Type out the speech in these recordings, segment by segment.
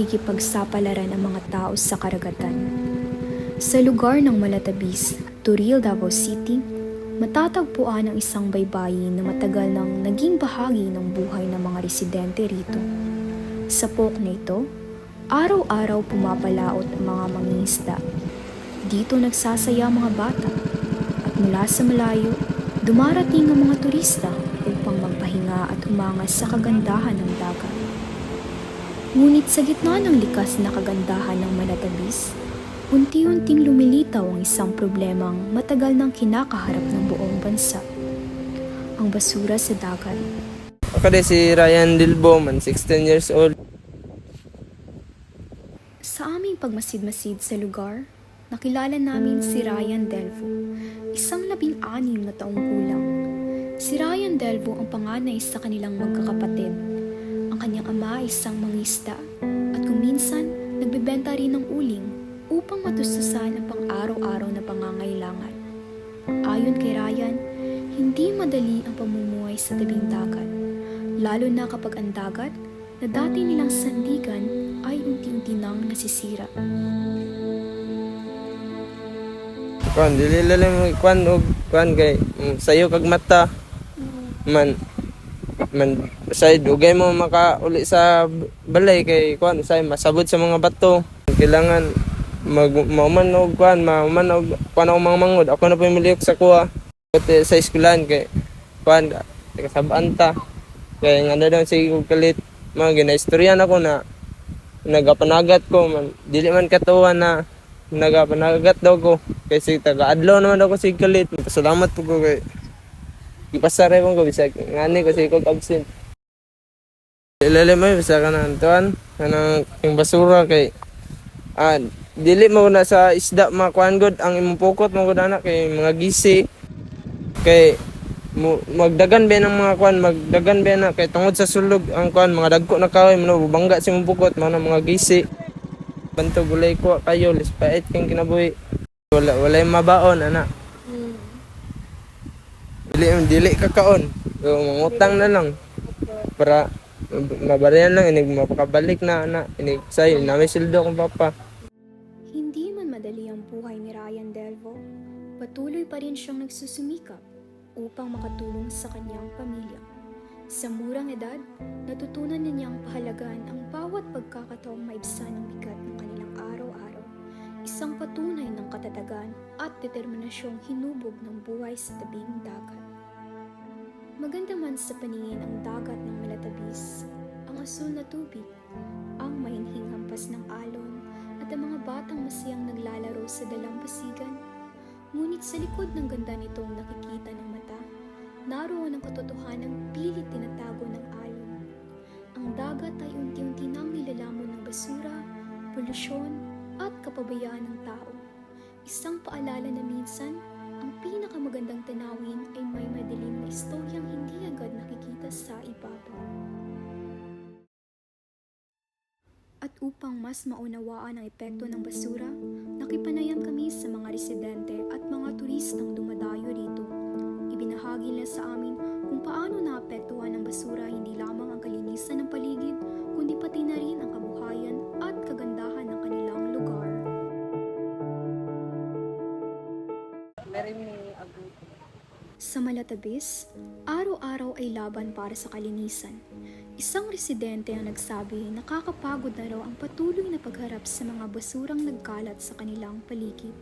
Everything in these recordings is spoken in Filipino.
pakikipagsapalaran ang mga tao sa karagatan. Sa lugar ng Malatabis, Turil, Davao City, matatagpuan ang isang baybayin na matagal nang naging bahagi ng buhay ng mga residente rito. Sa pook na ito, araw-araw pumapalaot ang mga mangingisda. Dito nagsasaya ang mga bata at mula sa malayo, dumarating ang mga turista upang magpahinga at humangas sa kagandahan ng dagat. Ngunit sa gitna ng likas na kagandahan ng Malatabis, unti-unting lumilitaw ang isang problemang matagal nang kinakaharap ng buong bansa. Ang basura sa dagat. Ako din si Ryan Dilbo, 16 years old. Sa aming pagmasid-masid sa lugar, nakilala namin si Ryan Delvo, isang 16 na taong gulang. Si Ryan Delvo ang panganay sa kanilang magkakapatid. Ang kanyang ama ay isang mangisda at kung minsan nagbebenta rin ng uling upang matustusan ang pang-araw-araw na pangangailangan. Ayon kay Ryan, hindi madali ang pamumuhay sa tabing dagat, lalo na kapag ang dagat na dati nilang sandigan ay unti-unti nang nasisira. Dili lalim kuan kay sayo kag mata man side ugay mo makauli sa balay kay kuan say masabot sa mga bato. Kailangan mauman og kuan mauman og kuan og mga mangod. Ako na pumiliyok sa kuha pati sa eskwelahan kay kuan kasabaan ta kay ngano daw sige og kalit mga ginaistoryan ako na nagapanagat ko man dili man katuwa na nagapanagat daw ko kasi taga-adlaw naman ako sig kalit. Salamat po ko kay ipasare mo ko bisag ngani kasi ko absent. Ilalim mo bisa kanang tuan kanang yung basura kay dili mo na sa isda makuan god ang imong pukot mo god anak kay mga gisi kay magdagan ba ng mga kuan magdagan ba na kay tungod sa sulog ang kuan mga dagko na kahoy mo bangga sa imong pukot mga gisi banto gulay ko kayo lispait kang kinabuhi walay mabaon ana. Dili kakaon. Mangutang na lang para mabarayan lang inig mapakabalik na ana inig say na may sildo kong papa. Hindi man madali ang buhay ni Ryan Delvo, patuloy pa rin siyang nagsusumikap upang makatulong sa kanyang pamilya. Sa murang edad, natutunan na niyang pahalagaan ang bawat pagkakataong maibsan ng bigat ng kanilang araw-araw, isang patunay ng katatagan at determinasyong hinubog ng buhay sa tabing dagat. Maganda man sa paningin ang dagat ng Malatabis, ang asul na tubig, ang mahinhing hampas ng alon, at ang mga batang masiyang naglalaro sa dalampasigan. Ngunit sa likod ng ganda nitong nakikita ng mata, naroon ang katotohanang pilit tinatago ng alon. Ang dagat ay unti-unti nang nilalamon ng basura, polusyon, at kapabayaan ng tao. Isang paalala na minsan, ang pinakamagandang tanawin ay may madilim na istoryang hindi agad nakikita sa ibabaw. At upang mas maunawaan ang epekto ng basura, nakipanayam kami sa mga residente at mga turistang dumadayo rito. Ibinahagi nila sa amin kung paano naapektuhan ng basura hindi lamang ang kalinisan ng paligid, kundi pati na rin ang kabuhayan at kagandahan ng kanilang lugar. Sa Malatabis, araw-araw ay laban para sa kalinisan. Isang residente ang nagsabi nakakapagod na raw ang patuloy na pagharap sa mga basurang nagkalat sa kanilang paligid.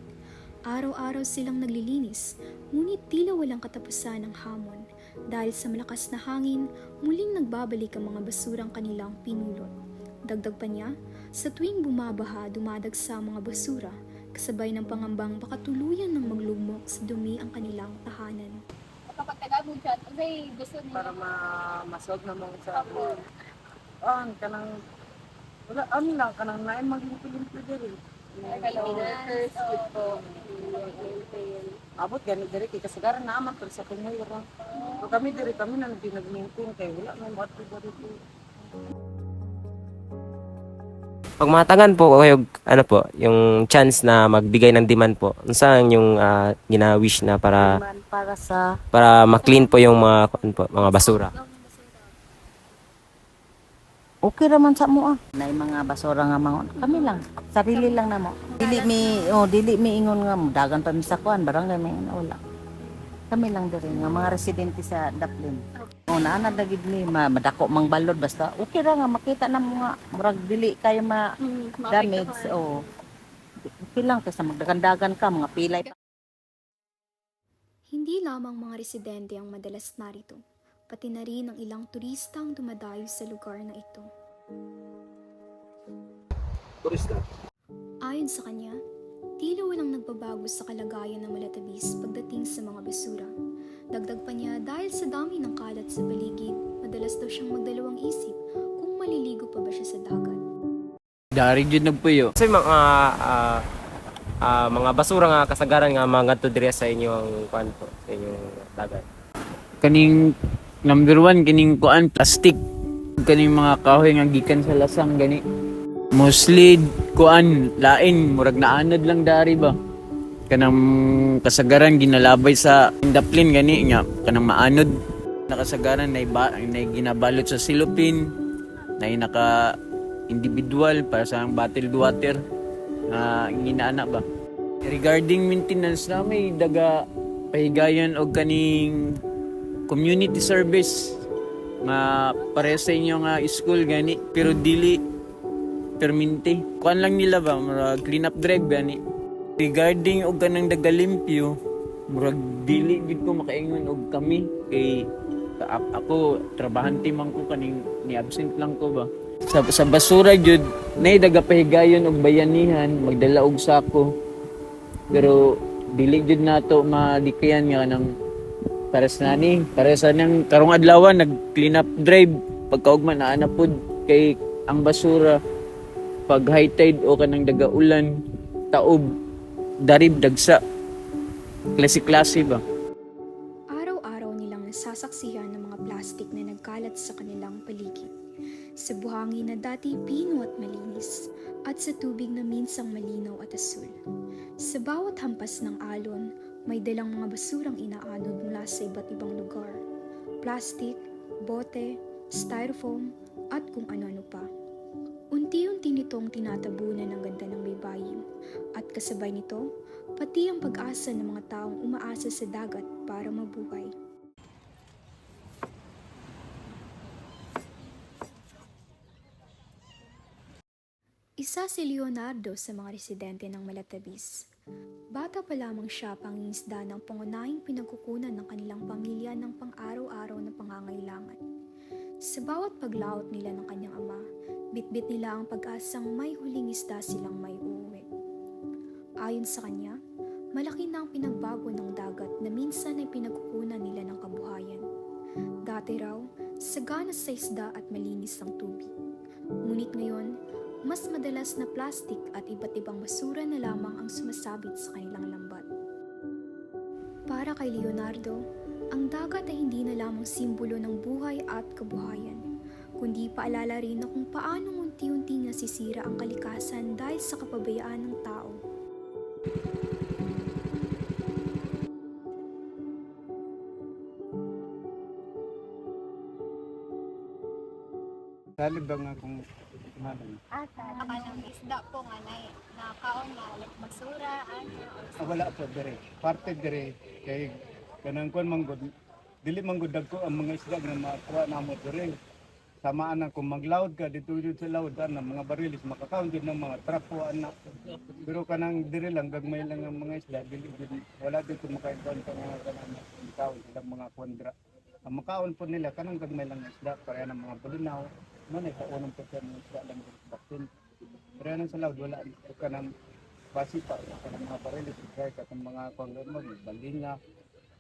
Araw-araw silang naglilinis, ngunit tila walang katapusan ng hamon. Dahil sa malakas na hangin, muling nagbabalik ang mga basurang kanilang pinulot. Dagdag pa niya, sa tuwing bumabaha dumadagsa ang mga basura, kasabay ng pangambang baka tuluyan ng maglumok sa dumi ang kanilang tahanan. Kapag taga-abog siya, okay, gusto niya. Para masog na mga sa kanang wala lang kanang naay maglimpyo diri. Workers, good po. Abot gani diri kay kasagaran na aman sa tungoy ra. Kami diri kami na nag-maintain kay wala man what diri. Pag matangan po kayo, ano po, yung chance na magbigay ng demand po, saan yung gina-wish na para ma-clean po yung mga basura? Okay raman sa mo ah. Nay mga basura nga mga kami lang. Sarili lang na mo. Dili mi ingon nga mo dagan pa mi sa kuan barangay may wala. Kami lang diri nga mga residente sa Daplin. Naana dagid ni madako mang balod basta okay ra nga makita na mo nga murag dili kayo damage o okay lang kasi magdagan-dagan ka mga pilay pa. Hindi lamang mga residente ang madalas narito, pati na rin ang ilang turista ang dumadayo sa lugar na ito. Turista. Ayon sa kanya, tila walang nagbabago sa kalagayan ng Malatabis pagdating sa mga basura. Dagdag pa niya dahil sa dami ng kalat sa paligid, madalas daw siyang magdalawang isip kung maliligo pa ba siya sa dagat. Dari jud nagpuyo. Sa mga basura nga kasagaran nga mga ngadto diri sa inyong kuan po, sa inyong dagat. Kaning number 1 kining kuan plastic. Kaning mga kahoy nga gikan sa lasang gani. Mostly kuan lain murag naanad lang dari ba. Kanang kasagaran ginalabay sa Daplin gani nga kanang maanod nakasagaran na ginabalot sa silopin na naka individual para sa bottled water na ginaana ba. Regarding maintenance na may daga pahigayon og kaning community service nga para sa inyo nga school gani pero dili perminti. Kuan lang nila ba murag clean up drive gani. Regarding og kanang dagalimpyo murag dili gid ko makaingon og kami kay ako trabahante man ko kaning ni absent lang ko ba. Sa basura jud nay daga pahigayon og bayanihan magdala og sako pero dili jud nato malikayan nga nang para sa nang karong adlaw nag clean up drive pagkaugma na ana pod kay ang basura pag high tide o kanang daga ulan taob darib dagsa klase ba. Araw-araw nilang nasasaksihan ng mga plastik na nagkalat sa kanilang paligid. Sa buhangin na dati pino at malinis, at sa tubig na minsang malinaw at asul. Sa bawat hampas ng alon, may dalang mga basurang inaanod mula sa iba't ibang lugar. Plastik, bote, styrofoam, at kung ano-ano pa. Unti-unti nitong tinatabunan ng ganda ng baybayin, at kasabay nito, pati ang pag-asa ng mga taong umaasa sa dagat para mabuhay. Isa si Leonardo sa mga residente ng Malatabis. Bata pa lamang siya pangingisda ng pangunahing pinagkukunan ng kanilang pamilya ng pang-araw-araw na pangangailangan. Sa bawat paglaot nila ng kanyang ama, bitbit nila ang pag-asang may huling isda silang may uuwi. Ayon sa kanya, malaki na ang pinagbago ng dagat na minsan ay pinagkukunan nila ng kabuhayan. Dati raw, sagana sa isda at malinis ang tubig. Ngunit ngayon, mas madalas na plastik at iba't ibang basura na lamang ang sumasabit sa kanilang lambat. Para kay Leonardo, ang dagat ay hindi na lamang simbolo ng buhay at kabuhayan, kundi paalala rin na kung paanong unti-unti nasisira ang kalikasan dahil sa kapabayaan ng tao. Dali ba nga kung kumain? Kanang isda po nga na kaon na basura, Wala po dire. Parte dire kay kanang kuan manggod. Dili manggod dagko ang mga isda nga makuha namo dire. Samaan na kung maglaod ka dito sa laod ana mga barilis makakaon gid ng mga trapo ana. Pero kanang dire lang gagmay lang ang mga isda dili wala dito makain ka mga kanang kaon sila mga kwandra. Ang makaon po nila kanang gagmay lang ang isda para ng mga bulinaw. Mo na kaunong po sa mga isda lang baktin. Pero yan sa laod wala ka ng basi pa ka ng mga barilis kaya ka ng mga kwandra mo balinga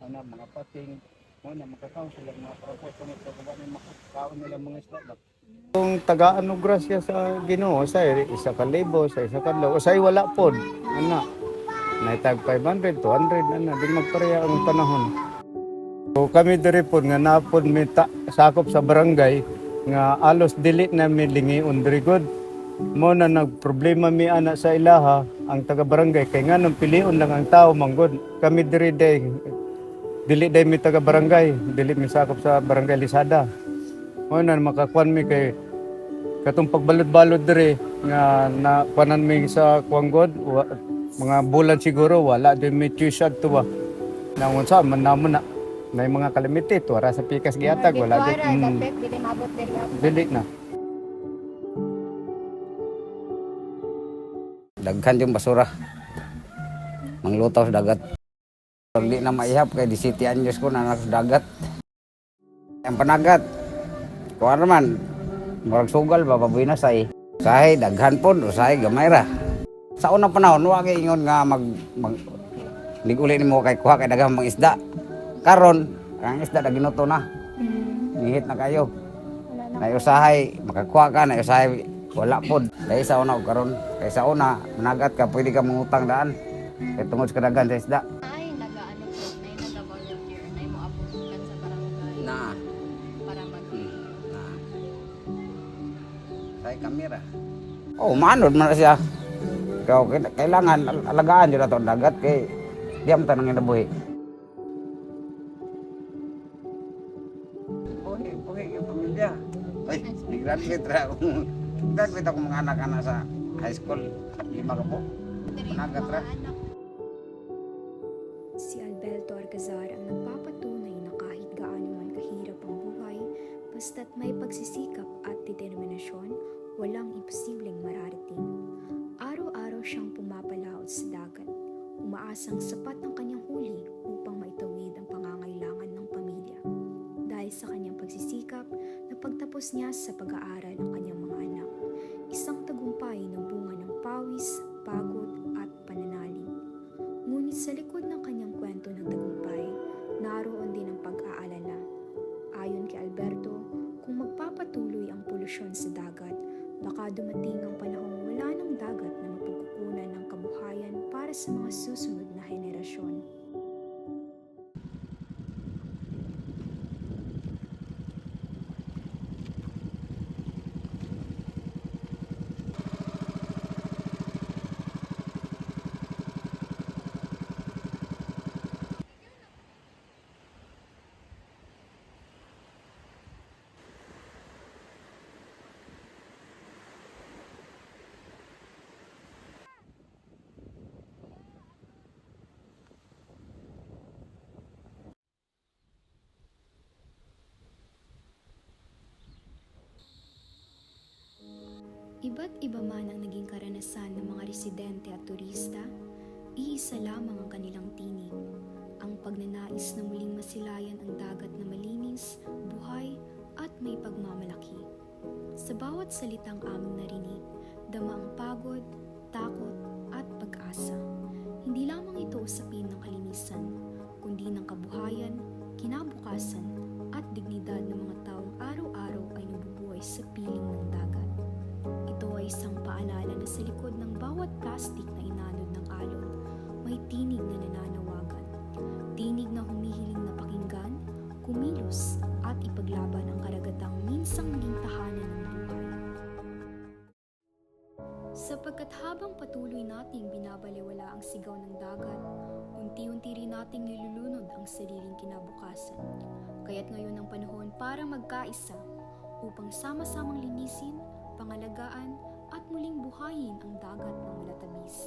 ana mga pating mo na makakaon sila mga trapo sa mga makakaon nila mga isda ba. Kung tagaan og grasya sa Ginoo sa isa ka libo sa isa ka law usay wala pod ana naitag 500 200 ana di magpareha ang panahon. So kami diri pod nga napod mi sakop sa barangay nga alos dili na mi lingiun diri god. Mo na nagproblema mi ana sa ilaha ang taga barangay kay nganong pilion lang ang tao manggod. Kami diri dili mi taga barangay, dili mi sakop sa barangay Lisada. Mo na makakuan mi kay katong pagbalod-balod dire nga na panan mi sa kuanggod mga bulan siguro wala din may tuition to ba. Nangon sa man namon na may mga kalamity wala sa pikas gihatag wala din dapit, dili mabot diri. dili na. Daghan yung basura. Manglutaw sa dagat. Hindi na maihap kay 17 anyos ko na sa dagat. Ang panagat. Kuha naman. Marag sugal ba baboy na say. Usahay daghan pod, usahay gamay ra. Sa unang panahon wa kay ingon nga liguli nimo kay kuha kay daghang mga isda. Karon ang isda na ginuto na. Nihit na kayo. Na usahay makakuha ka na usahay wala pod. Dahil sa una karon kay sa una managat ka pwede ka mangutang daan. Kay tungod sa daghan sa isda. Ay nagaano po, nay naga-volunteer, nay mo abutan sa barangay Na. para mag Say kamera. Oh, manod man na siya. Kailangan alagaan jud ato ang dagat kay diam tanang inabuhi. Buhi yung pamilya. Ay, nag-graduate ra ako. Graduate ako mga anak-anak sa high school. 5 ka po. Managat ra. Si Alberto Alcazar ang nagpapatunay na kahit gaano man kahirap ang buhay, basta't may pagsisikap at determinasyon, walang imposibleng mararating. Araw-araw siyang pumapalaot sa dagat, umaasang sapat ang kanyang huli upang maitawid ang pangangailangan ng pamilya. Dahil sa kanyang pagsisikap, napagtapos niya sa pag-aaral ang kanyang mga anak, isang tagumpay na bunga ng pawis, pagod at pananalig. Ngunit sa likod ng kanyang kwento ng tagumpay, naroon din ang pag-aalala. Ayon kay Alberto, kung magpapatuloy ang polusyon sa dagat, baka dumating ang panahong wala ng dagat na mapagkukunan ng kabuhayan para sa mga susunod na henerasyon. Iba't iba man ang naging karanasan ng mga residente at turista, iisa lamang ang kanilang tinig, ang pagnanais na muling masilayan ang dagat na malinis, buhay at may pagmamalaki. Sa bawat salitang aming narinig, dama ang pagod, takot at pag-asa. Hindi lamang ito usapin ng kalinisan, kundi ng kabuhayan, kinabukasan at dignidad ng mga taong araw-araw ay nabubuhay sa piling ng dagat. Ito ay isang paalala na sa likod ng bawat plastik na inanod ng alon, may tinig na nananawagan. Tinig na humihiling na pakinggan, kumilos at ipaglaban ang karagatang minsang naging tahanan ng buhay. Sapagkat habang patuloy nating binabaliwala ang sigaw ng dagat, unti-unti rin nating nilulunod ang sariling kinabukasan. Kaya't ngayon ang panahon para magkaisa upang sama-samang linisin, pangalagaan at muling buhayin ang dagat ng malatabis.